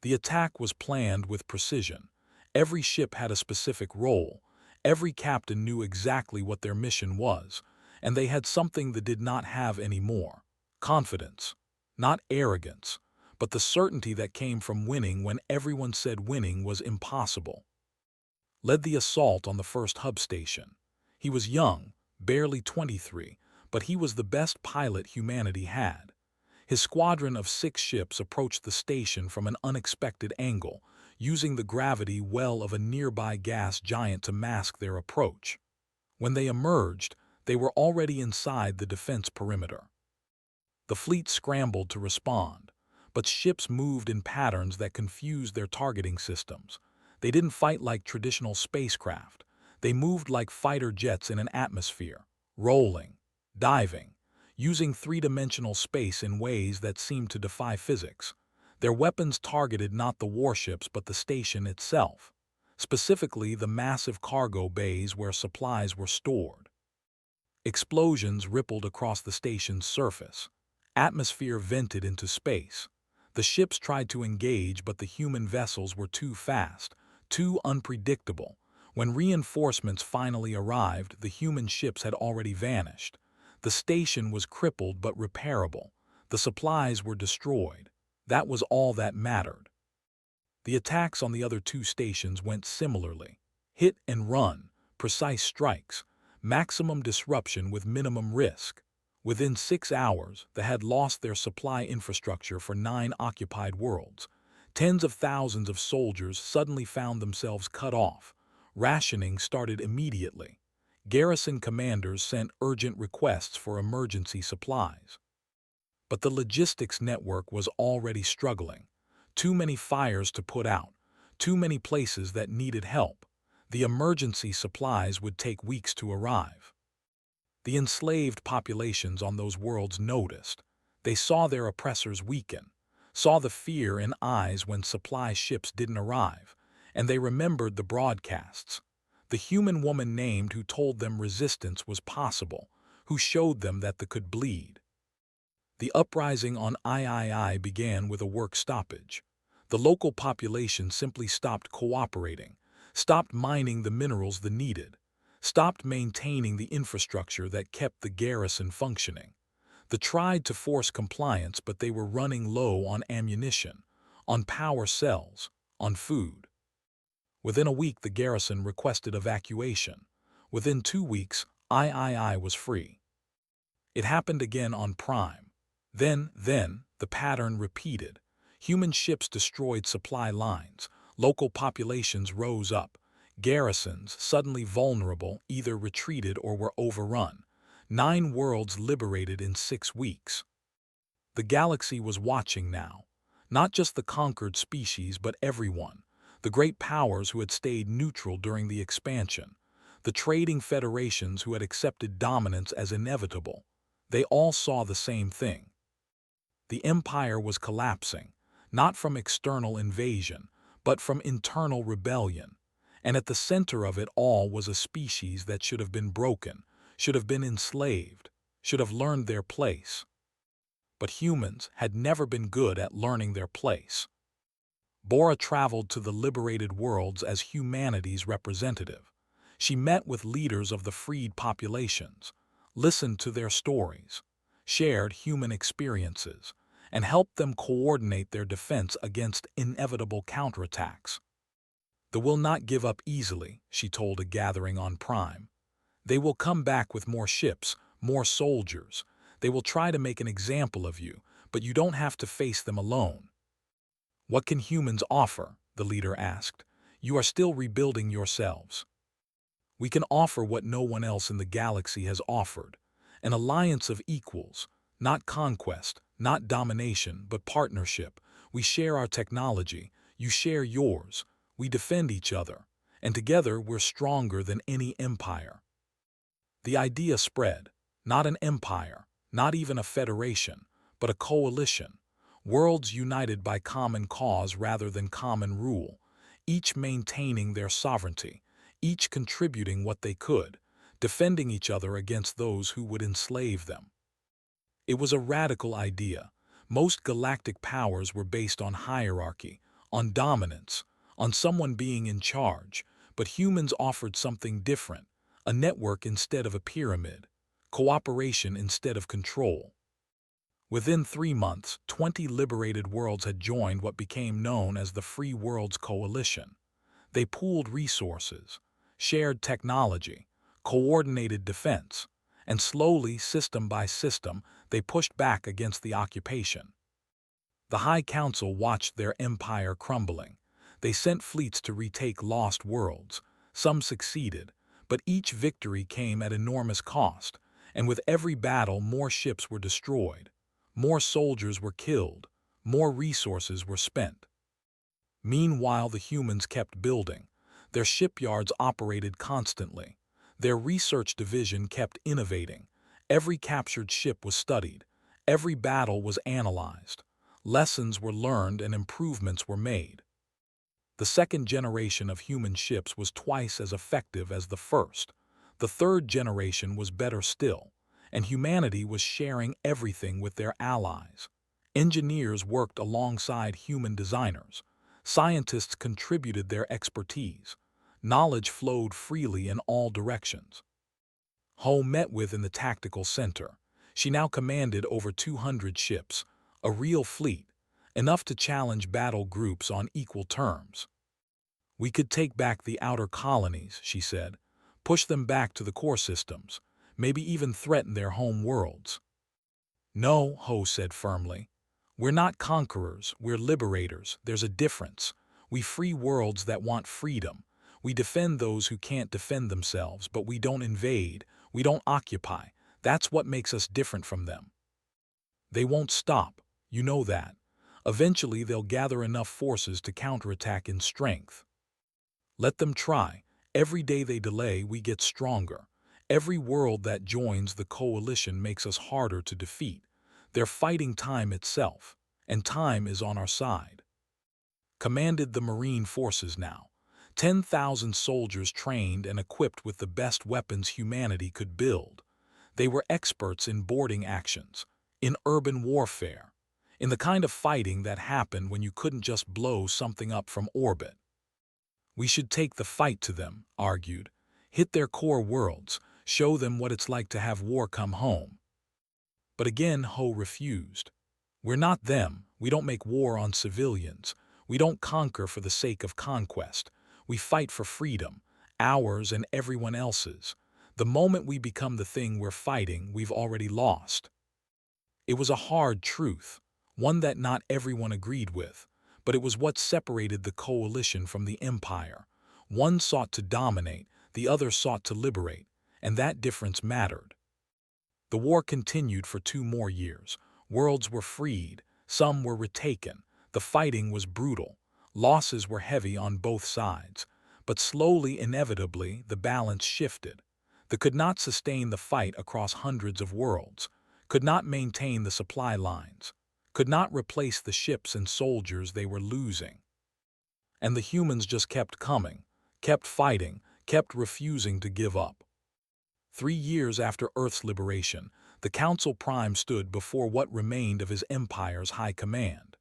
The attack was planned with precision. Every ship had a specific role. Every captain knew exactly what their mission was, and they had something they did not have anymore: confidence. Not arrogance, but the certainty that came from winning when everyone said winning was impossible. Led the assault on the first hub station. He was young, barely 23, but he was the best pilot humanity had. His squadron of 6 ships approached the station from an unexpected angle, using the gravity well of a nearby gas giant to mask their approach. When they emerged, they were already inside the defense perimeter. The fleet scrambled to respond, but ships moved in patterns that confused their targeting systems. They didn't fight like traditional spacecraft. They moved like fighter jets in an atmosphere, rolling, diving, using 3-dimensional space in ways that seemed to defy physics. Their weapons targeted not the warships but the station itself, specifically the massive cargo bays where supplies were stored. Explosions rippled across the station's surface. Atmosphere vented into space. The ships tried to engage, but the human vessels were too fast, too unpredictable. When reinforcements finally arrived, the human ships had already vanished. The station was crippled but repairable. The supplies were destroyed. That was all that mattered. The attacks on the other 2 stations went similarly. Hit and run, precise strikes, maximum disruption with minimum risk. Within 6 hours, they had lost their supply infrastructure for 9 occupied worlds. Tens of thousands of soldiers suddenly found themselves cut off. Rationing started immediately. Garrison commanders sent urgent requests for emergency supplies. But the logistics network was already struggling. Too many fires to put out, too many places that needed help. The emergency supplies would take weeks to arrive. The enslaved populations on those worlds noticed. They saw their oppressors weaken, saw the fear in eyes when supply ships didn't arrive, and they remembered the broadcasts. The human woman named who told them resistance was possible, who showed them that they could bleed. The uprising on III began with a work stoppage. The local population simply stopped cooperating, stopped mining the minerals they needed, stopped maintaining the infrastructure that kept the garrison functioning. They tried to force compliance, but they were running low on ammunition, on power cells, on food. Within a week, the garrison requested evacuation. Within 2 weeks, III was free. It happened again on Prime. Then, the pattern repeated. Human ships destroyed supply lines. Local populations rose up. Garrisons, suddenly vulnerable, either retreated or were overrun. 9 worlds liberated in 6 weeks. The galaxy was watching now. Not just the conquered species, but everyone. The great powers who had stayed neutral during the expansion. The trading federations who had accepted dominance as inevitable. They all saw the same thing. The empire was collapsing, not from external invasion, but from internal rebellion. And at the center of it all was a species that should have been broken, should have been enslaved, should have learned their place. But humans had never been good at learning their place. Bora traveled to the liberated worlds as humanity's representative. She met with leaders of the freed populations, listened to their stories, shared human experiences, and helped them coordinate their defense against inevitable counterattacks. They will not give up easily, she told a gathering on Prime. They will come back with more ships, more soldiers. They will try to make an example of you, but you don't have to face them alone. What can humans offer? The leader asked. You are still rebuilding yourselves. We can offer what no one else in the galaxy has offered. An alliance of equals, not conquest, not domination, but partnership. We share our technology, you share yours. We defend each other, and together we're stronger than any empire. The idea spread. Not an empire, not even a federation, but a coalition. Worlds united by common cause rather than common rule, each maintaining their sovereignty, each contributing what they could, defending each other against those who would enslave them. It was a radical idea. Most galactic powers were based on hierarchy, on dominance, on someone being in charge, but humans offered something different, a network instead of a pyramid, cooperation instead of control. Within 3 months, 20 liberated worlds had joined what became known as the Free Worlds Coalition. They pooled resources, shared technology, coordinated defense, and slowly, system by system, they pushed back against the occupation. The High Council watched their empire crumbling. They sent fleets to retake lost worlds. Some succeeded, but each victory came at enormous cost, and with every battle more ships were destroyed, more soldiers were killed, more resources were spent. Meanwhile, the humans kept building. Their shipyards operated constantly. Their research division kept innovating. Every captured ship was studied. Every battle was analyzed. Lessons were learned and improvements were made. The second generation of human ships was twice as effective as the first. The third generation was better still, and humanity was sharing everything with their allies. Engineers worked alongside human designers. Scientists contributed their expertise. Knowledge flowed freely in all directions. Ho met with in the tactical center. She now commanded over 200 ships, a real fleet, enough to challenge battle groups on equal terms. We could take back the outer colonies, she said, push them back to the core systems, maybe even threaten their home worlds. No, Ho said firmly. We're not conquerors, we're liberators. There's a difference. We free worlds that want freedom. We defend those who can't defend themselves, but we don't invade, we don't occupy. That's what makes us different from them. They won't stop, you know that. Eventually they'll gather enough forces to counterattack in strength. Let them try. Every day they delay, we get stronger. Every world that joins the coalition makes us harder to defeat. They're fighting time itself, and time is on our side. Commanded the Marine forces now. 10,000 soldiers trained and equipped with the best weapons humanity could build. They were experts in boarding actions, in urban warfare, in the kind of fighting that happened when you couldn't just blow something up from orbit. We should take the fight to them, argued. Hit their core worlds, show them what it's like to have war come home. But again, Ho refused. We're not them. We don't make war on civilians. We don't conquer for the sake of conquest. We fight for freedom, ours and everyone else's. The moment we become the thing we're fighting, we've already lost. It was a hard truth, one that not everyone agreed with, but it was what separated the coalition from the empire. One sought to dominate, the other sought to liberate, and that difference mattered. The war continued for 2 more years. Worlds were freed, some were retaken. The fighting was brutal. Losses were heavy on both sides. But slowly, inevitably, the balance shifted. They could not sustain the fight across hundreds of worlds, could not maintain the supply lines, could not replace the ships and soldiers they were losing. And the humans just kept coming, kept fighting, kept refusing to give up. 3 years after Earth's liberation, the Council Prime stood before what remained of his empire's high command.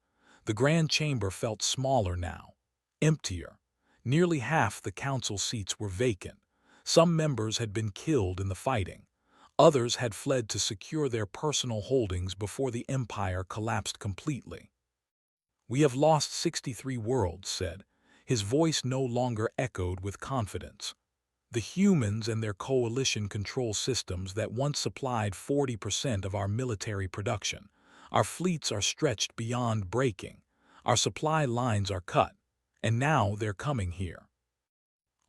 The Grand Chamber felt smaller now, emptier. Nearly half the council seats were vacant. Some members had been killed in the fighting. Others had fled to secure their personal holdings before the empire collapsed completely. We have lost 63 worlds, said. His voice no longer echoed with confidence. The humans and their coalition control systems that once supplied 40% of our military production. Our fleets are stretched beyond breaking. Our supply lines are cut, and now they're coming here.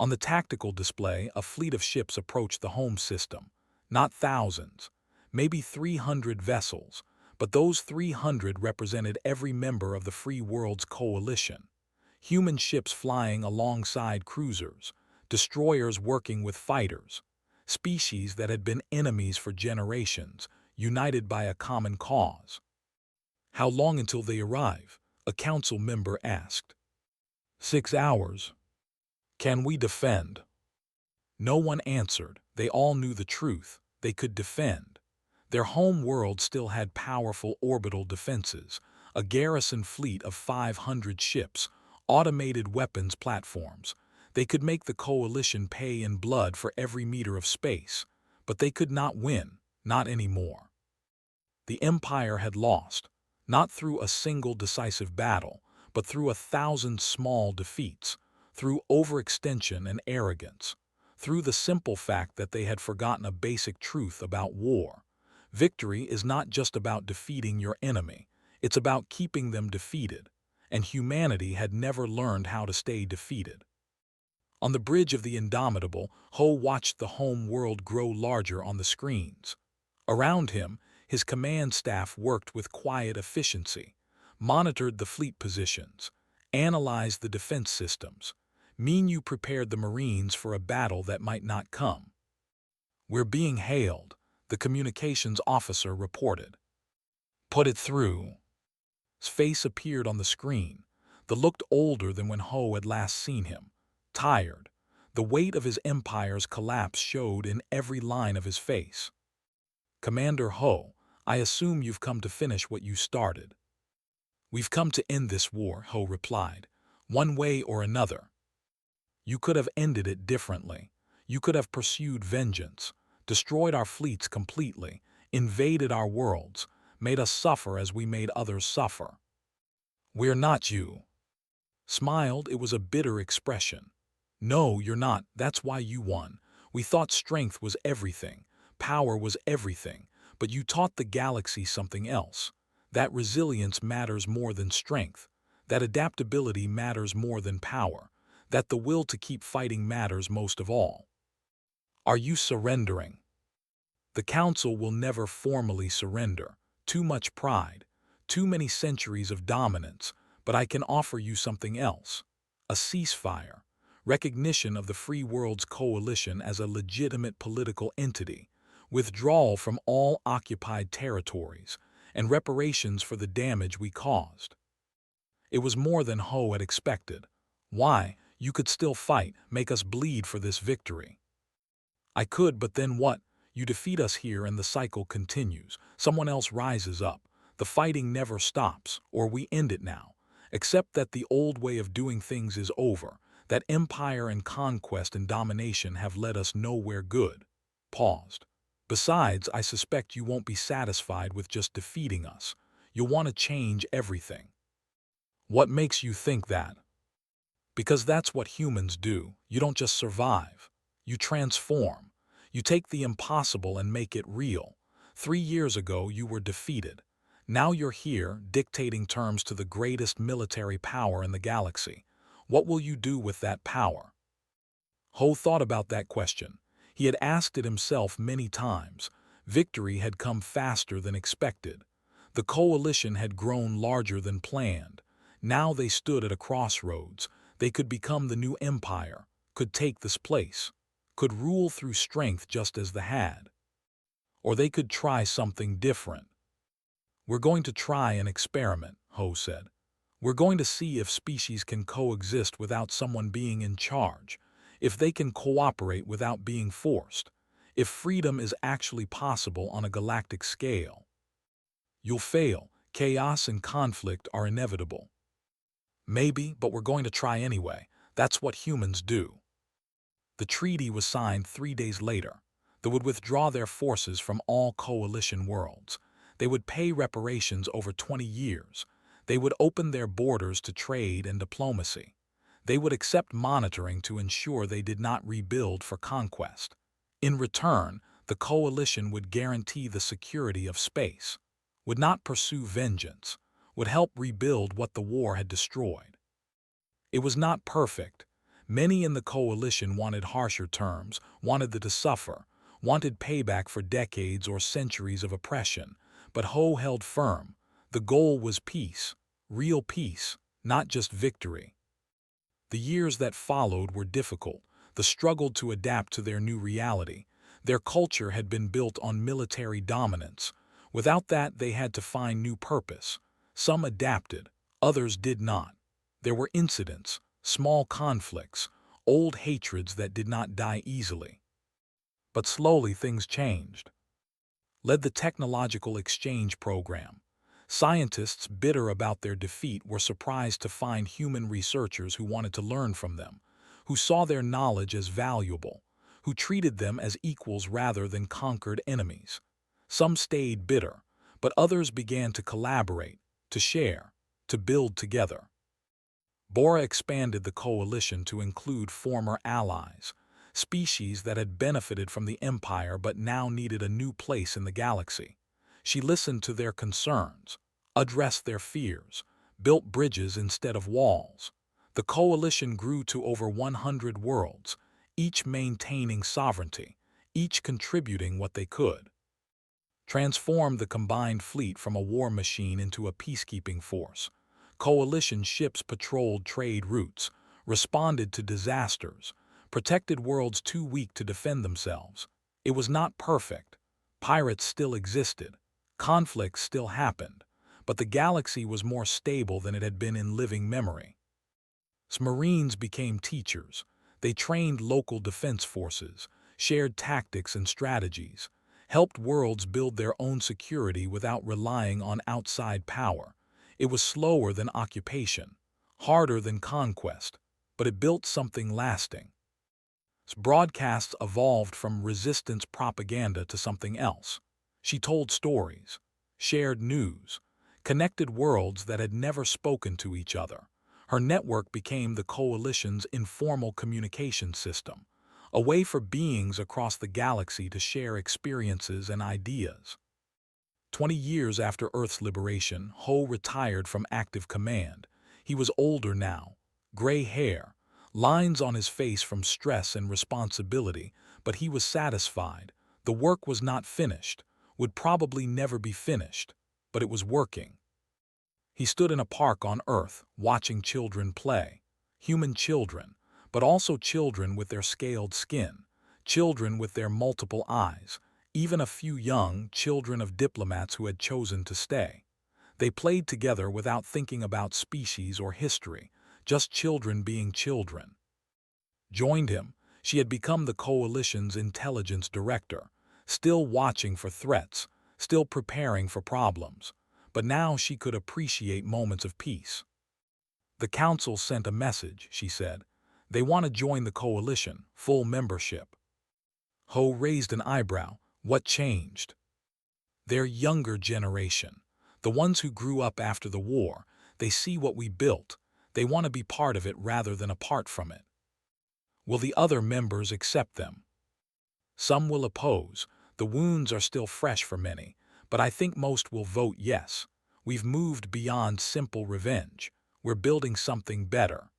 On the tactical display, a fleet of ships approached the home system. Not thousands, maybe 300 vessels, but those 300 represented every member of the free world's coalition. Human ships flying alongside cruisers, destroyers working with fighters, species that had been enemies for generations, united by a common cause. How long until they arrive? A council member asked. 6 hours. Can we defend? No one answered. They all knew the truth. They could defend. Their home world still had powerful orbital defenses, a garrison fleet of 500 ships, automated weapons platforms. They could make the coalition pay in blood for every meter of space, but they could not win, not anymore. The empire had lost, not through a single decisive battle, but through 1,000 small defeats, through overextension and arrogance, through the simple fact that they had forgotten a basic truth about war. Victory is not just about defeating your enemy, it's about keeping them defeated, and humanity had never learned how to stay defeated. On the bridge of the Indomitable, Ho watched the home world grow larger on the screens. Around him, his command staff worked with quiet efficiency, monitored the fleet positions, analyzed the defense systems. You prepared the Marines for a battle that might not come. We're being hailed, the communications officer reported. Put it through. His face appeared on the screen. The looked older than when Ho had last seen him. Tired. The weight of his empire's collapse showed in every line of his face. Commander Ho, I assume you've come to finish what you started. We've come to end this war, Ho replied, one way or another. You could have ended it differently. You could have pursued vengeance, destroyed our fleets completely, invaded our worlds, made us suffer as we made others suffer. We're not you. Smiled, it was a bitter expression. No, you're not. That's why you won. We thought strength was everything, power was everything, But you taught the galaxy something else. That resilience matters more than strength. That adaptability matters more than power. That the will to keep fighting matters most of all. Are you surrendering? The Council will never formally surrender. Too much pride, too many centuries of dominance, but I can offer you something else. A ceasefire, recognition of the free world's coalition as a legitimate political entity, withdrawal from all occupied territories, and reparations for the damage we caused. It was more than Ho had expected. Why? You could still fight, make us bleed for this victory. I could, but then what? You defeat us here and the cycle continues. Someone else rises up. The fighting never stops, or we end it now. Except that the old way of doing things is over, that empire and conquest and domination have led us nowhere good. Paused. Besides, I suspect you won't be satisfied with just defeating us. You'll want to change everything. What makes you think that? Because that's what humans do. You don't just survive. You transform. You take the impossible and make it real. 3 years ago, you were defeated. Now you're here, dictating terms to the greatest military power in the galaxy. What will you do with that power? Ho thought about that question. He had asked it himself many times. Victory had come faster than expected. The coalition had grown larger than planned. Now they stood at a crossroads. They could become the new empire, could take this place, could rule through strength just as they had. Or they could try something different. We're going to try an experiment, Ho said. We're going to see if species can coexist without someone being in charge, if they can cooperate without being forced, if freedom is actually possible on a galactic scale. You'll fail. Chaos and conflict are inevitable. Maybe, but we're going to try anyway. That's what humans do. The treaty was signed 3 days later. They would withdraw their forces from all coalition worlds. They would pay reparations over 20 years. They would open their borders to trade and diplomacy. They would accept monitoring to ensure they did not rebuild for conquest. In return, the coalition would guarantee the security of space, would not pursue vengeance, would help rebuild what the war had destroyed. It was not perfect. Many in the coalition wanted harsher terms, wanted them to suffer, wanted payback for decades or centuries of oppression, but Ho held firm. The goal was peace, real peace, not just victory. The years that followed were difficult. The struggle to adapt to their new reality. Their culture had been built on military dominance. Without that, they had to find new purpose. Some adapted, others did not. There were incidents, small conflicts, old hatreds that did not die easily. But slowly things changed. Led the technological exchange program. Scientists bitter about their defeat were surprised to find human researchers who wanted to learn from them, who saw their knowledge as valuable, who treated them as equals rather than conquered enemies. Some stayed bitter, but others began to collaborate, to share, to build together. Bora expanded the coalition to include former allies, species that had benefited from the Empire but now needed a new place in the galaxy. She listened to their concerns, addressed their fears, built bridges instead of walls. The coalition grew to over 100 worlds, each maintaining sovereignty, each contributing what they could. Transformed the combined fleet from a war machine into a peacekeeping force. Coalition ships patrolled trade routes, responded to disasters, protected worlds too weak to defend themselves. It was not perfect. Pirates still existed. Conflicts still happened. But the galaxy was more stable than it had been in living memory. Marines became teachers. They trained local defense forces, shared tactics and strategies, helped worlds build their own security without relying on outside power. It was slower than occupation, harder than conquest, but it built something lasting. Broadcasts evolved from resistance propaganda to something else. She told stories, shared news, connected worlds that had never spoken to each other. Her network became the coalition's informal communication system, a way for beings across the galaxy to share experiences and ideas. 20 years after Earth's liberation, Ho retired from active command. He was older now, gray hair, lines on his face from stress and responsibility, but he was satisfied. The work was not finished, would probably never be finished, but it was working. He stood in a park on Earth, watching children play. Human children, but also children with their scaled skin, children with their multiple eyes, even a few young children of diplomats who had chosen to stay. They played together without thinking about species or history, just children being children. Joined him, she had become the coalition's intelligence director, still watching for threats, still preparing for problems, but now she could appreciate moments of peace. The council sent a message, she said. They want to join the coalition, full membership. Ho raised an eyebrow. What changed? Their younger generation, the ones who grew up after the war, they see what we built. They want to be part of it rather than apart from it. Will the other members accept them? Some will oppose. The wounds are still fresh for many, but I think most will vote yes. We've moved beyond simple revenge. We're building something better.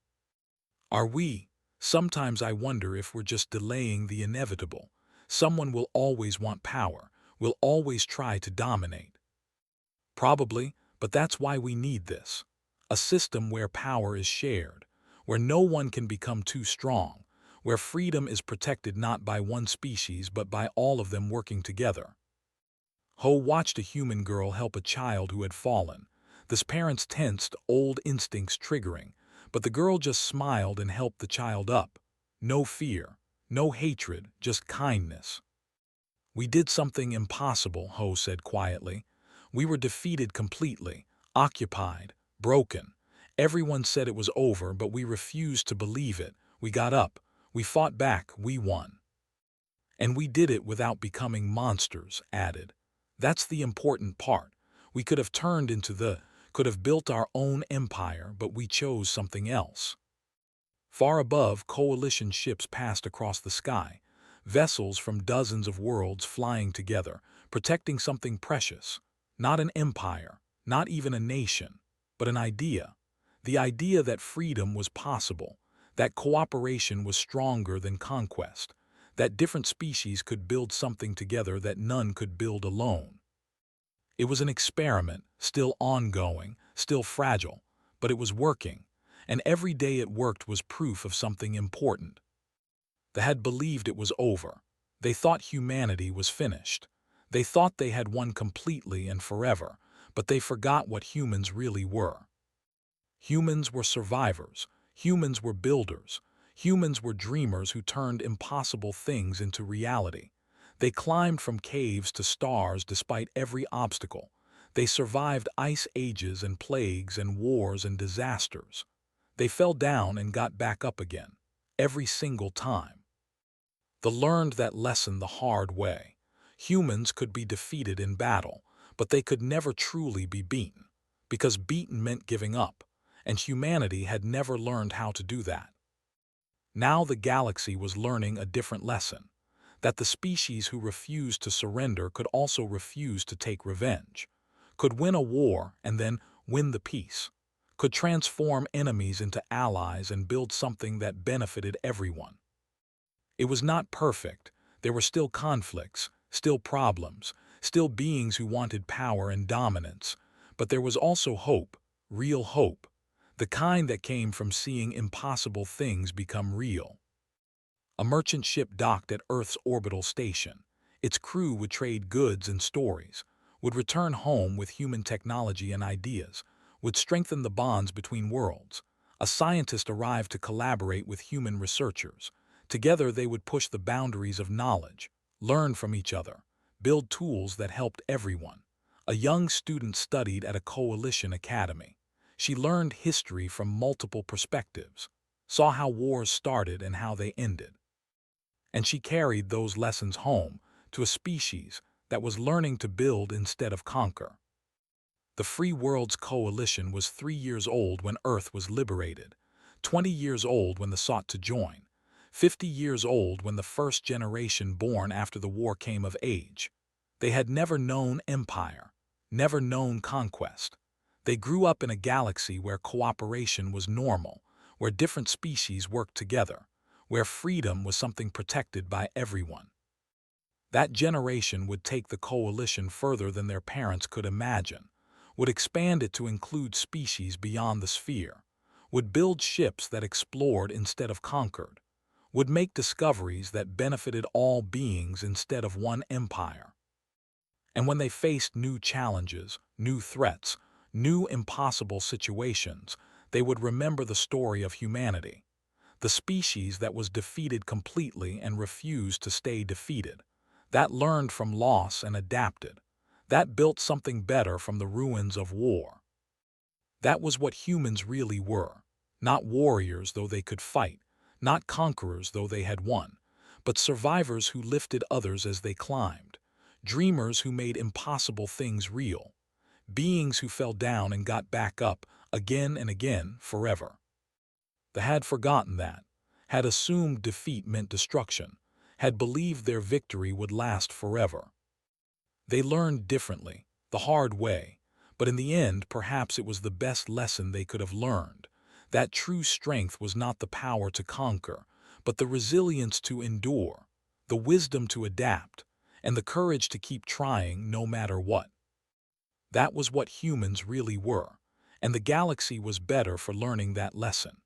Are we? Sometimes I wonder if we're just delaying the inevitable. Someone will always want power, will always try to dominate. Probably, but that's why we need this. A system where power is shared, where no one can become too strong, where freedom is protected not by one species but by all of them working together. Ho watched a human girl help a child who had fallen. This parent's tensed, old instincts triggering, but the girl just smiled and helped the child up. No fear, no hatred, just kindness. We did something impossible, Ho said quietly. We were defeated completely, occupied, broken. Everyone said it was over, but we refused to believe it. We got up, we fought back, we won. And we did it without becoming monsters, added. That's the important part. We could have turned into could have built our own empire, but we chose something else. Far above, coalition ships passed across the sky, vessels from dozens of worlds flying together, protecting something precious. Not an empire, not even a nation, but an idea. The idea that freedom was possible, that cooperation was stronger than conquest, that different species could build something together that none could build alone. It was an experiment, still ongoing, still fragile, but it was working, and every day it worked was proof of something important. They had believed it was over. They thought humanity was finished. They thought they had won completely and forever, but they forgot what humans really were. Humans were survivors. Humans were builders. Humans were dreamers who turned impossible things into reality. They climbed from caves to stars despite every obstacle. They survived ice ages and plagues and wars and disasters. They fell down and got back up again, every single time. They learned that lesson the hard way. Humans could be defeated in battle, but they could never truly be beaten, because beaten meant giving up, and humanity had never learned how to do that. Now the galaxy was learning a different lesson, that the species who refused to surrender could also refuse to take revenge, could win a war and then win the peace, could transform enemies into allies and build something that benefited everyone. It was not perfect. There were still conflicts, still problems, still beings who wanted power and dominance, but there was also hope, real hope, the kind that came from seeing impossible things become real. A merchant ship docked at Earth's orbital station. Its crew would trade goods and stories, would return home with human technology and ideas, would strengthen the bonds between worlds. A scientist arrived to collaborate with human researchers. Together they would push the boundaries of knowledge, learn from each other, build tools that helped everyone. A young student studied at a coalition academy. She learned history from multiple perspectives, saw how wars started and how they ended. And she carried those lessons home to a species that was learning to build instead of conquer. The Free Worlds Coalition was 3 years old when Earth was liberated, 20 years old when they sought to join, 50 years old when the first generation born after the war came of age. They had never known empire. never known conquest. They grew up in a galaxy where cooperation was normal, where different species worked together, where freedom was something protected by everyone. That generation would take the coalition further than their parents could imagine, would expand it to include species beyond the sphere, would build ships that explored instead of conquered, would make discoveries that benefited all beings instead of one empire. And when they faced new challenges, new threats, new impossible situations, they would remember the story of humanity, the species that was defeated completely and refused to stay defeated, that learned from loss and adapted, that built something better from the ruins of war. That was what humans really were, not warriors though they could fight, not conquerors though they had won, but survivors who lifted others as they climbed, dreamers who made impossible things real, beings who fell down and got back up again and again forever. They had forgotten that, had assumed defeat meant destruction, had believed their victory would last forever. They learned differently, the hard way, but in the end perhaps it was the best lesson they could have learned, that true strength was not the power to conquer, but the resilience to endure, the wisdom to adapt, and the courage to keep trying no matter what. That was what humans really were, and the galaxy was better for learning that lesson.